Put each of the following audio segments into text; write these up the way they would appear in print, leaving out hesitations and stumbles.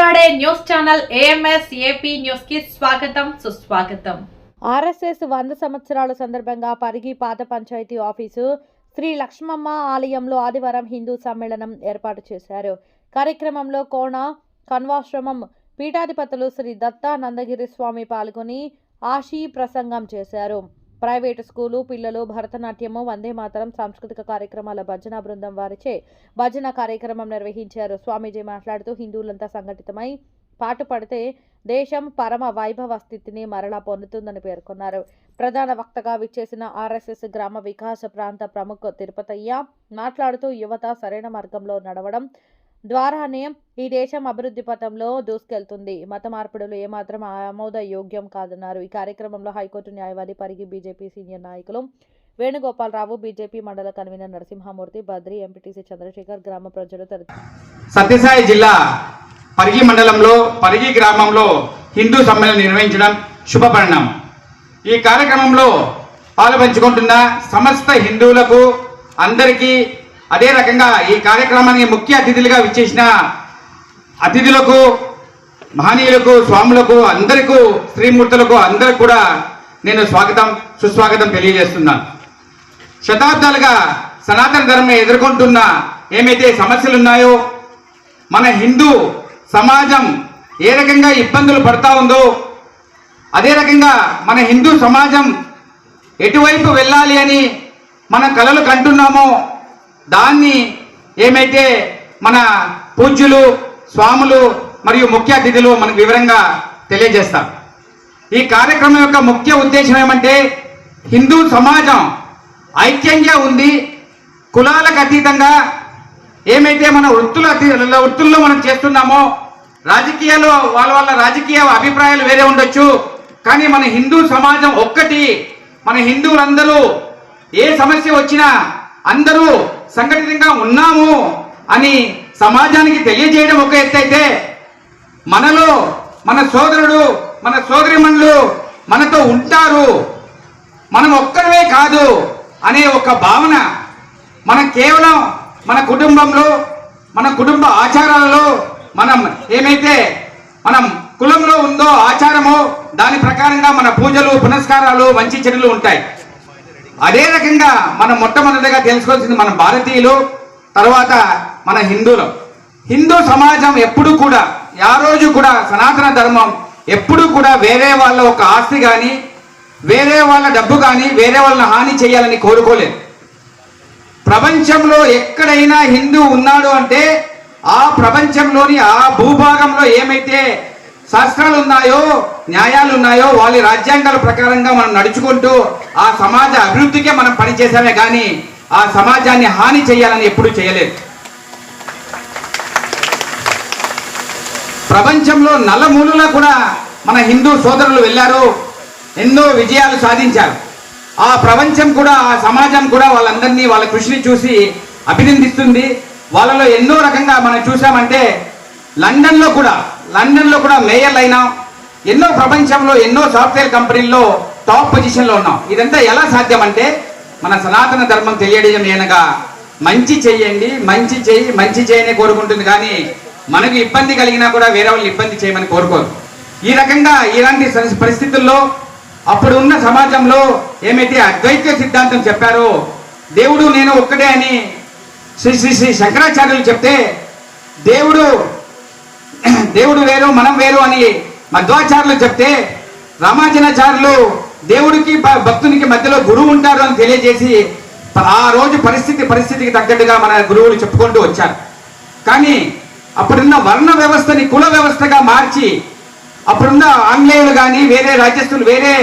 మాట్లాడే news channel AMS AP news కి స్వాగతం సుస్వాగతం. ఆర్ఎస్ఎస్ 100 సంవత్సరాల సందర్భంగా పరిగి పాత పంచాయతీ ఆఫీసు శ్రీ లక్ష్మమ్మ ఆలయంలో ఆదివారం హిందూ సమ్మేళనం ఏర్పాటు చేశారు. కార్యక్రమంలో కోణ కన్వాశ్రమం పీఠాధిపతులు శ్రీ దత్తా నందగిరి స్వామి పాల్గొని ఆశీ ప్రసంగం చేశారు. ప్రైవేటు స్కూలు పిల్లలు భరతనాట్యము, వందే మాతరం, సాంస్కృతిక కార్యక్రమాల భజన బృందం వారిచే భజన కార్యక్రమం నిర్వహించారు. స్వామీజీ మాట్లాడుతూ హిందువులంతా సంఘటితమై పాటుపడితే దేశం పరమ వైభవ స్థితిని మరలా పొందుతుందని పేర్కొన్నారు. ప్రధాన వక్తగా విచ్చేసిన ఆర్ఎస్ఎస్ గ్రామ వికాస ప్రాంత ప్రముఖ తిరుపతయ్య మాట్లాడుతూ యువత సరైన మార్గంలో నడవడం ద్వారానే ఈ దేశం అభివృద్ధి పథంలో దూసుకెళ్తుంది. మత మార్పిడులు ఏమాత్రం ఆమోదయోగ్యం కాదన్నారు. ఈ కార్యక్రమంలో హైకోర్టు న్యాయవాది పరిగి బీజేపీ సీనియర్ నాయకులు వేణుగోపాలరావు, బీజేపీ మండల కన్వీనర్ నరసింహమూర్తి, బద్రి, ఎంపీటీసీ చంద్రశేఖర్, గ్రామ ప్రజలు సత్యసాయి జిల్లా పరిగి మండలంలో పరిగి గ్రామంలో హిందూ సమ్మేళనం నిర్వహించడం శుభపరిణామం. ఈ కార్యక్రమంలో పాలుపంచుకుంటున్న సమస్త హిందువులకు అందరికీ, అదే రకంగా ఈ కార్యక్రమానికి ముఖ్య అతిథులుగా విచ్చేసిన అతిథులకు, మహనీయులకు, స్వాములకు, అందరికీ, స్త్రీమూర్తులకు అందరికి కూడా నేను సుస్వాగతం తెలియజేస్తున్నాను. శతాబ్దాలుగా సనాతన ధర్మం ఎదుర్కొంటున్న ఏమైతే సమస్యలు ఉన్నాయో, మన హిందూ సమాజం ఏ రకంగా ఇబ్బందులు పడతా ఉందో, అదే రకంగా మన హిందూ సమాజం ఎటువైపు వెళ్ళాలి అని మనం కలలు కంటున్నామో దాన్ని ఏమైతే మన పూజ్యులు, స్వాములు మరియు ముఖ్య అతిథులు మనకు వివరంగా తెలియజేస్తారు. ఈ కార్యక్రమం యొక్క ముఖ్య ఉద్దేశం ఏమంటే హిందూ సమాజం ఐక్యంగా ఉంది, కులాలకు అతీతంగా ఏమైతే మన వృత్తుల్లో మనం చేస్తున్నామో, రాజకీయాల్లో వాళ్ళ రాజకీయ అభిప్రాయాలు వేరే ఉండొచ్చు, కానీ మన హిందూ సమాజం ఒక్కటి. మన హిందువులందరూ ఏ సమస్య వచ్చినా అందరూ సంఘటితంగా ఉన్నాము అని సమాజానికి తెలియజేయడం ఒక ఎత్తు అయితే, మనలో మన సోదరుడు, మన సోదరిమణులు మనతో ఉంటారు, మనం ఒక్కడమే కాదు అనే ఒక భావన మనం కేవలం మన కుటుంబంలో, మన కుటుంబ ఆచారాలలో మనం ఏమైతే మనం కులంలో ఉందో ఆచారమో దాని ప్రకారంగా మన పూజలు, పునస్కారాలు, మంచి చెడులు ఉంటాయి. అదే రకంగా మనం మొట్టమొదటిగా తెలుసుకోవాల్సింది మన భారతీయులు, తర్వాత మన హిందువులు. హిందూ సమాజం ఎప్పుడు కూడా, ఆ రోజు కూడా సనాతన ధర్మం ఎప్పుడు కూడా వేరే వాళ్ళ ఒక ఆస్తి కానీ, వేరే వాళ్ళ డబ్బు కానీ, వేరే వాళ్ళని హాని చేయాలని కోరుకోలేదు. ప్రపంచంలో ఎక్కడైనా హిందూ ఉన్నాడు అంటే ఆ ప్రపంచంలోని ఆ భూభాగంలో ఏమైతే శాస్త్రాలు ఉన్నాయో, న్యాయాలు ఉన్నాయో, వాళ్ళ రాజ్యాంగాల ప్రకారంగా మనం నడుచుకుంటూ ఆ సమాజ అభివృద్ధికే మనం పనిచేసామే కానీ ఆ సమాజాన్ని హాని చేయాలని ఎప్పుడూ చేయలేదు. ప్రపంచంలో నలుమూలలా కూడా మన హిందూ సోదరులు వెళ్ళారు, ఎన్నో విజయాలు సాధించారు. ఆ ప్రపంచం కూడా, ఆ సమాజం కూడా వాళ్ళందరినీ, వాళ్ళ కృషిని చూసి అభినందిస్తుంది. వాళ్ళలో ఎన్నో రకంగా మనం చూసామంటే లండన్లో కూడా మేయర్లు అయినా, ఎన్నో ప్రపంచంలో ఎన్నో సాఫ్ట్వేర్ కంపెనీల్లో టాప్ పొజిషన్లో ఉన్నాం. ఇదంతా ఎలా సాధ్యం అంటే మన సనాతన ధర్మం తెలియడం ఏనగా మంచి చెయ్యండి, మంచి చేయని కోరుకుంటుంది, కానీ మనకు ఇబ్బంది కలిగినా కూడా వేరే వాళ్ళు ఇబ్బంది చేయమని కోరుకోరు. ఈ రకంగా ఇలాంటి పరిస్థితుల్లో అప్పుడు ఉన్న సమాజంలో ఏమైతే అద్వైత సిద్ధాంతం చెప్పారో, దేవుడు నేను ఒక్కడే అని శ్రీ శంకరాచార్యులు చెప్తే, దేవుడు వేరు మనం వేరు అని మధ్వాచార్యులు చెప్తే, రామానుజాచార్యులు దేవుడికి భక్తునికి మధ్యలో గురువు ఉంటారు అని తెలియజేసి ఆ రోజు పరిస్థితికి తగ్గట్టుగా మన గురువులు చెప్పుకుంటూ వచ్చారు. కానీ అప్పుడున్న వర్ణ వ్యవస్థని కుల వ్యవస్థగా మార్చి, అప్పుడున్న ఆంగ్లేయులు కానీ, వేరే రాజ్యస్తులు, వేరే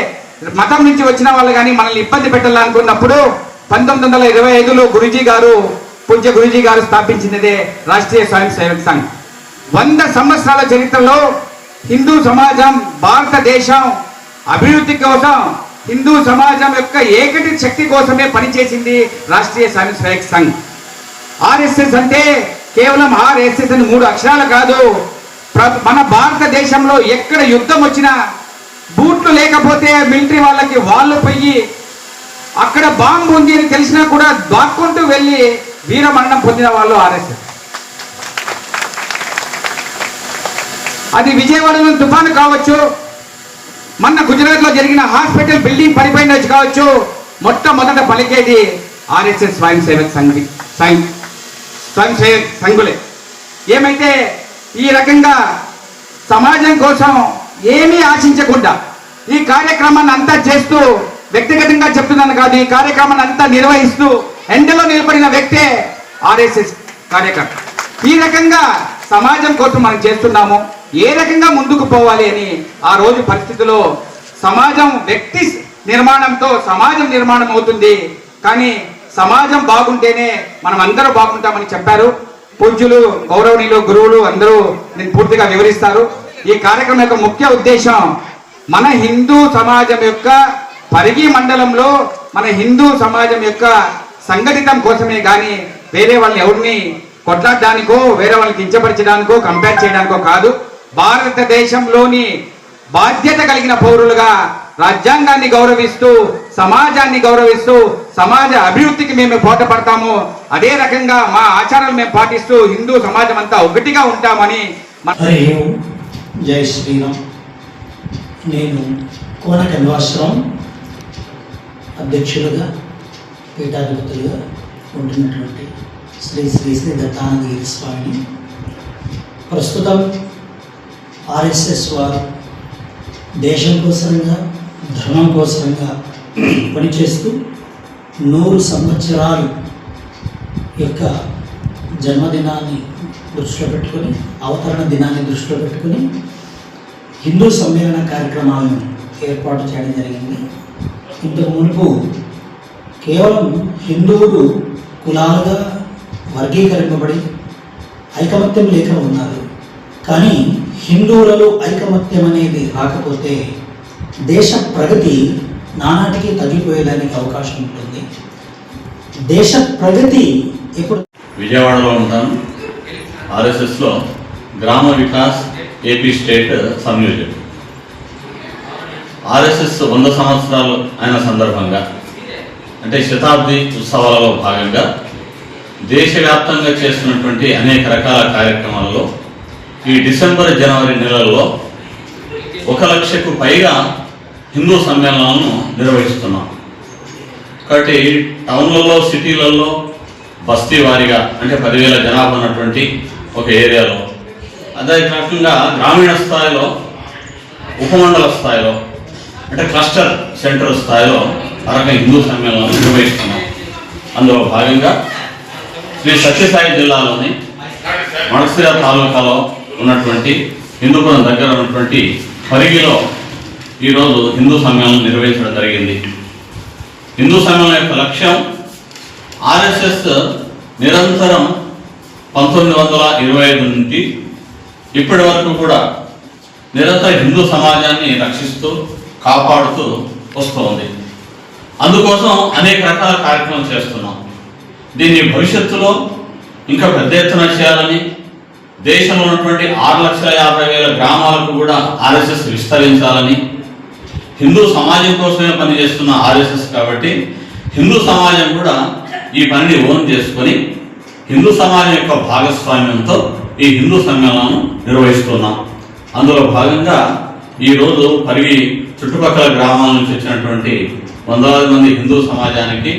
మతం నుంచి వచ్చిన వాళ్ళు కానీ మనల్ని ఇబ్బంది పెట్టాలనుకున్నప్పుడు 1925లో పూజ్య గురూజీ గారు స్థాపించినదే రాష్ట్రీయ స్వయం సేవక్ సంఘ్. 100 సంవత్సరాల చరిత్రలో హిందూ సమాజం, భారతదేశం అభివృద్ధి కోసం, హిందూ సమాజం యొక్క ఏకటి శక్తి కోసమే పనిచేసింది రాష్ట్రీయ స్వయం సేవక్ సంఘ్. ఆర్ఎస్ఎస్ అంటే కేవలం ఆర్ఎస్ఎస్ అని 3 అక్షరాలు కాదు. మన భారతదేశంలో ఎక్కడ యుద్ధం వచ్చినా బూట్లు లేకపోతే మిలిటరీ వాళ్ళకి వాళ్ళు పోయి అక్కడ బాంబు ఉంది అని తెలిసినా కూడా దాక్కుంటూ వెళ్ళి వీరమరణం పొందిన వాళ్ళు ఆర్ఎస్ఎస్. అది విజయవాడలో తుఫాను కావచ్చు, మొన్న గుజరాత్లో జరిగిన హాస్పిటల్ బిల్డింగ్ పడిపోయినది కావచ్చు, మొట్టమొదట పలికేది ఆర్ఎస్ఎస్ స్వయం సేవక్ సంఘులే. ఏమైతే ఈ రకంగా సమాజం కోసం ఏమీ ఆశించకుండా ఈ కార్యక్రమాన్ని అంతా చేస్తూ, వ్యక్తిగతంగా చెప్తున్నాను కాదు, ఈ కార్యక్రమాన్ని అంతా నిర్వహిస్తూ ఎండలో నిలబడిన వ్యక్తే ఆర్ఎస్ఎస్ కార్యకర్త. ఈ రకంగా సమాజం కోసం మనం చేస్తున్నాము, ఏ రకంగా ముందుకు పోవాలి అని ఆ రోజు పరిస్థితిలో సమాజం వ్యక్తి నిర్మాణంతో సమాజం నిర్మాణం అవుతుంది. కానీ సమాజం బాగుంటేనే మనం అందరూ బాగుంటామని చెప్పారు పూజ్యులు, గౌరవనీయులు, గురువులు అందరూ నేను పూర్తిగా వివరిస్తారు. ఈ కార్యక్రమం యొక్క ముఖ్య ఉద్దేశం మన హిందూ సమాజం యొక్క పరిగి మండలంలో మన హిందూ సమాజం యొక్క సంఘటితం కోసమే కానీ వేరే వాళ్ళని ఎవరిని కొట్లాడడానికో వేరే వాళ్ళని కించపరచడానికో కంపేర్ చేయడానికో కాదు. భారతదేశంలోని బాధ్యత కలిగిన పౌరులుగా రాజ్యాంగాన్ని గౌరవిస్తూ సమాజాన్ని గౌరవిస్తూ సమాజ అభివృద్ధికి మేము పోటపడతాము. అదే రకంగా మా ఆచారాలు మేము పాటిస్తూ హిందూ సమాజం అంతా ఒకటిగా ఉంటామని. జై శ్రీరామ్. నేను కోన కన్వాశ్రమం అధ్యక్షులుగా పీఠాధిపతులుగా ఉంటున్నటువంటి శ్రీ శ్రీ శ్రీ దత్తానందగిరి స్వామిని. ప్రస్తుతం ఆర్ఎస్ఎస్ వారు దేశం కోసంగా ధర్మం కోసంగా పనిచేస్తూ 100 సంవత్సరాలు యొక్క జన్మదినాన్ని దృష్టిలో పెట్టుకొని, అవతరణ దినాన్ని దృష్టిలో పెట్టుకొని హిందూ సమ్మేళన కార్యక్రమాలను ఏర్పాటు చేయడం జరిగింది. ఇంతకు మునుపు కేవలం హిందువులు కులాలుగా వర్గీకరింపబడి ఐకమత్యం లేక ఉన్నారు. కానీ హిందువులలో ఐకమత్యం అనేది రాకపోతే దేశ ప్రగతి నానాటికి తగ్గిపోయేదానికి అవకాశం ఉంటుంది. దేశ ప్రగతి ఇప్పుడు విజయవాడలో ఉంటాను. ఆర్ఎస్ఎస్లో గ్రామ వికాస్ ఏపీ స్టేట్ సంయోజకుడు. ఆర్ఎస్ఎస్ 100 సంవత్సరాలు అయిన సందర్భంగా, అంటే శతాబ్ది ఉత్సవాలలో భాగంగా దేశవ్యాప్తంగా చేస్తున్నటువంటి అనేక రకాల కార్యక్రమాలలో ఈ డిసెంబర్, జనవరి నెలల్లో 1 లక్షకు పైగా హిందూ సమ్మేళనాలను నిర్వహిస్తున్నాం. కాబట్టి టౌన్లలో, సిటీలలో బస్తీ వారీగా, అంటే 10,000 జనాభా ఉన్నటువంటి ఒక ఏరియాలో, అదే కాకుండా గ్రామీణ స్థాయిలో, ఉపమండల స్థాయిలో, అంటే క్లస్టర్ సెంటర్ స్థాయిలో అరక హిందూ సమ్మేళనాలను నిర్వహిస్తున్నాం. అందులో భాగంగా శ్రీ సత్యసాయి జిల్లాలోని మడసిర తాలూకాలో ఉన్నటువంటి హిందూపురం దగ్గర ఉన్నటువంటి పరిగిలో ఈరోజు హిందూ సమ్మేళనం నిర్వహించడం జరిగింది. హిందూ సమ్మేళనం యొక్క లక్ష్యం ఆర్ఎస్ఎస్ నిరంతరం 1925 నుండి ఇప్పటి వరకు కూడా నిరంతరం హిందూ సమాజాన్ని రక్షిస్తూ కాపాడుతూ వస్తుంది. అందుకోసం అనేక రకాల కార్యక్రమాలు చేస్తున్నాం. దీన్ని భవిష్యత్తులో ఇంకా పెద్ద ఎత్తున చేయాలని, దేశంలో ఉన్నటువంటి 6,50,000 గ్రామాలకు కూడా ఆర్ఎస్ఎస్ విస్తరించాలని, హిందూ సమాజం కోసమే పనిచేస్తున్న ఆర్ఎస్ఎస్ కాబట్టి హిందూ సమాజం కూడా ఈ పనిని ఓన్ చేసుకొని హిందూ సమాజం యొక్క భాగస్వామ్యంతో ఈ హిందూ సమ్మేళనాలను నిర్వహిస్తున్నాం. అందులో భాగంగా ఈరోజు పరిగి చుట్టుపక్కల గ్రామాల నుంచి వచ్చినటువంటి వందలాది మంది హిందూ సమాజానికి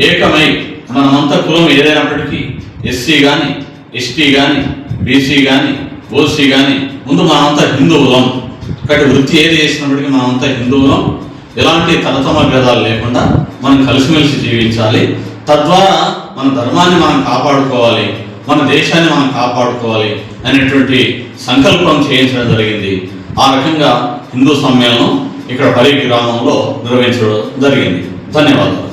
ఏకమై మనమంతా కులం ఏదైనప్పటికీ ఎస్సీ కానీ, ఎస్టీ కానీ, బీసీ కానీ, ఓసీ కానీ, ముందు మనమంతా హిందువులం. కాబట్టి వృత్తి ఏది చేసినప్పటికీ మనమంతా హిందువులం. ఎలాంటి తరతమ భేదాలు లేకుండా మనం కలిసిమెలిసి జీవించాలి. తద్వారా మన ధర్మాన్ని మనం కాపాడుకోవాలి, మన దేశాన్ని మనం కాపాడుకోవాలి అనేటువంటి సంకల్పం చేయించడం జరిగింది. ఆ రకంగా హిందూ సమ్మేళనం ఇక్కడ పరిగి గ్రామంలో నిర్వహించడం జరిగింది. ధన్యవాదాలు.